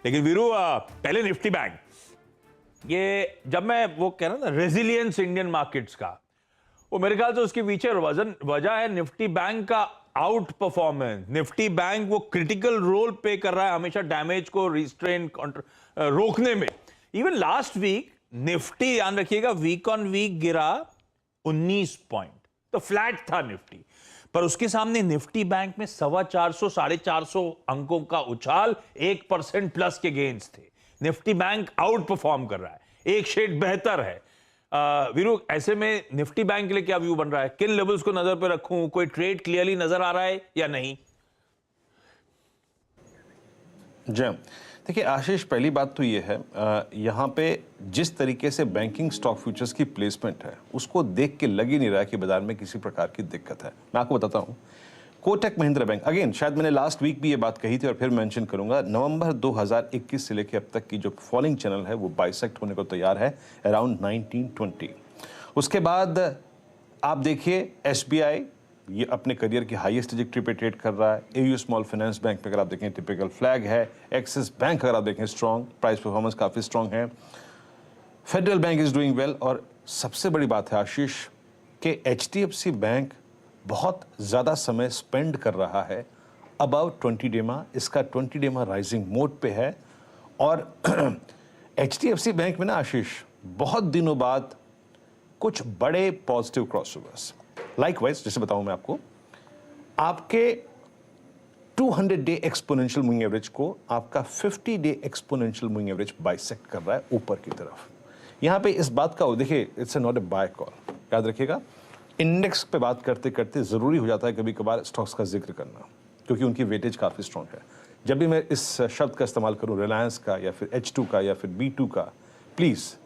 लेकिन वीरू पहले Nifty bank, ये जब मैं वो कह रहा ना रेजिलियंस इंडियन मार्केट्स का, वो मेरे ख्याल से उसके पीछे वजह है निफ्टी बैंक का आउट परफॉर्मेंस। निफ्टी बैंक वो क्रिटिकल रोल प्ले कर रहा है हमेशा डैमेज को रिस्ट्रेन रोकने में। इवन लास्ट वीक निफ्टी, ध्यान रखिएगा, वीक ऑन वीक गिरा 19 पॉइंट, तो फ्लैट था निफ्टी, पर उसके सामने निफ्टी बैंक में 425 450 अंकों का उछाल, 1% प्लस के गेन्स थे। निफ्टी बैंक आउट परफॉर्म कर रहा है, एक शेड बेहतर है। वीरू, ऐसे में निफ्टी बैंक के लिए क्या व्यू बन रहा है? किन लेवल्स को नजर पे रखूं? कोई ट्रेड क्लियरली नजर आ रहा है या नहीं? जय, देखिए आशीष, पहली बात तो ये है, यहाँ पे जिस तरीके से बैंकिंग स्टॉक फ्यूचर्स की प्लेसमेंट है उसको देख के लग ही नहीं रहा है कि बाजार में किसी प्रकार की दिक्कत है। मैं आपको बताता हूँ, कोटक महिंद्रा बैंक, अगेन शायद मैंने लास्ट वीक भी ये बात कही थी और फिर मेंशन करूंगा, नवंबर 2021 से लेकर अब तक की जो फॉलिंग चैनल है वो बाइसेक्ट होने को तैयार है अराउंड 1920। उसके बाद आप देखिए एसबीआई, ये अपने करियर की हाईएस्ट ट्रिजेक्टरी पे ट्रेड कर रहा है। एयू स्मॉल फाइनेंस बैंक पे अगर आप देखें टिपिकल फ्लैग है। एक्सिस बैंक अगर आप देखें स्ट्रॉन्ग, प्राइस परफॉर्मेंस काफ़ी स्ट्रॉन्ग है। Federal bank is doing well. और सबसे बड़ी बात है आशीष कि एचडीएफसी बैंक बहुत ज़्यादा समय स्पेंड कर रहा है अबव 20 डेमा, इसका 20 डेमा राइजिंग मोड पे है। और एचडीएफसी बैंक में ना आशीष, बहुत दिनों बाद कुछ बड़े पॉजिटिव क्रॉसओवर्स, लाइकवाइज जैसे बताऊं मैं आपको, आपके 200 डे एक्सपोनेंशियल मूविंग एवरेज को आपका 50 day exponential moving average bisect कर रहा है ऊपर की तरफ। यहां पे इस बात का देखिए, it's not a by call, याद रखिएगा। इंडेक्स पे बात करते करते जरूरी हो जाता है कभी कभार स्टॉक्स का जिक्र करना, क्योंकि उनकी वेटेज काफी स्ट्रॉन्ग है। जब भी मैं इस शब्द का इस्तेमाल करूं, रिलायंस का या फिर H2 का या फिर B2 का, प्लीज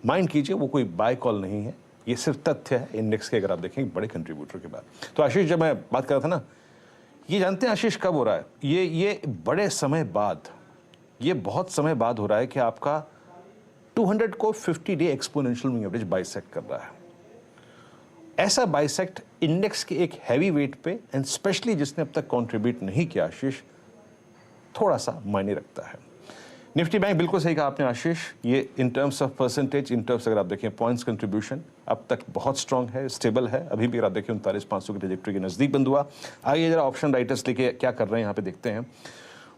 माइंड कीजिए वो कोई बाय कॉल नहीं है, ये सिर्फ तथ्य है इंडेक्स के। अगर आप देखें बड़े कंट्रीब्यूटर के बाद, तो आशीष जब मैं बात कर रहा था ना, ये जानते हैं आशीष कब हो रहा है? ये बड़े समय बाद, ये बहुत समय बाद हो रहा है कि आपका 200 को 50 day exponential moving average bisect कर रहा है। ऐसा बाइसेक्ट इंडेक्स के एक हैवी वेट पे, एंड स्पेशली जिसने अब तक कंट्रीब्यूट नहीं किया आशीष, थोड़ा सा मायने रखता है। निफ्टी बैंक, बिल्कुल सही कहा आपने आशीष, ये in terms of percentage, in terms अगर आप देखें पॉइंट्स कंट्रीब्यूशन, अब तक बहुत स्ट्रांग है, स्टेबल है। अभी भी अगर आप देखें 39,500 की ट्रैजेक्टरी के नजदीक बंद हुआ। आइए जरा ऑप्शन राइटर्स लेके क्या कर रहे हैं यहाँ पे देखते हैं।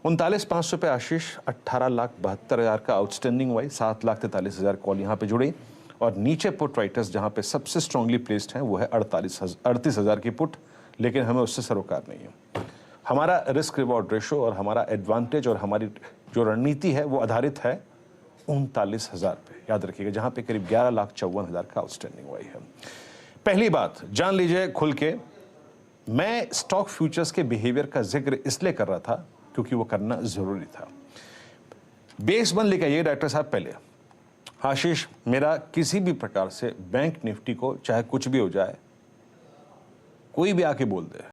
39,500 पे आशीष 18,72,000 का आउटस्टैंडिंग वाई, 7,43,000 कॉल यहाँ पे जुड़े। और नीचे पुट राइटर्स जहाँ पे सबसे स्ट्रांगली प्लेस्ड हैं वो है 38,000 की पुट, लेकिन हमें उससे सरोकार नहीं है। हमारा रिस्क रिवॉर्ड रेशो और हमारा एडवांटेज और हमारी जो रणनीति है वो आधारित है 39,000 पे, याद रखिएगा, जहाँ पे करीब 11,54,000 का आउटस्टैंडिंग वाई है। पहली बात जान लीजिए खुल के, मैं स्टॉक फ्यूचर्स के बिहेवियर का जिक्र इसलिए कर रहा था क्योंकि वो करना जरूरी था। बेस वन लेकर आइए डॉक्टर साहब। पहले आशीष, मेरा किसी भी प्रकार से बैंक निफ्टी को चाहे कुछ भी हो जाए, कोई भी आके बोल दे,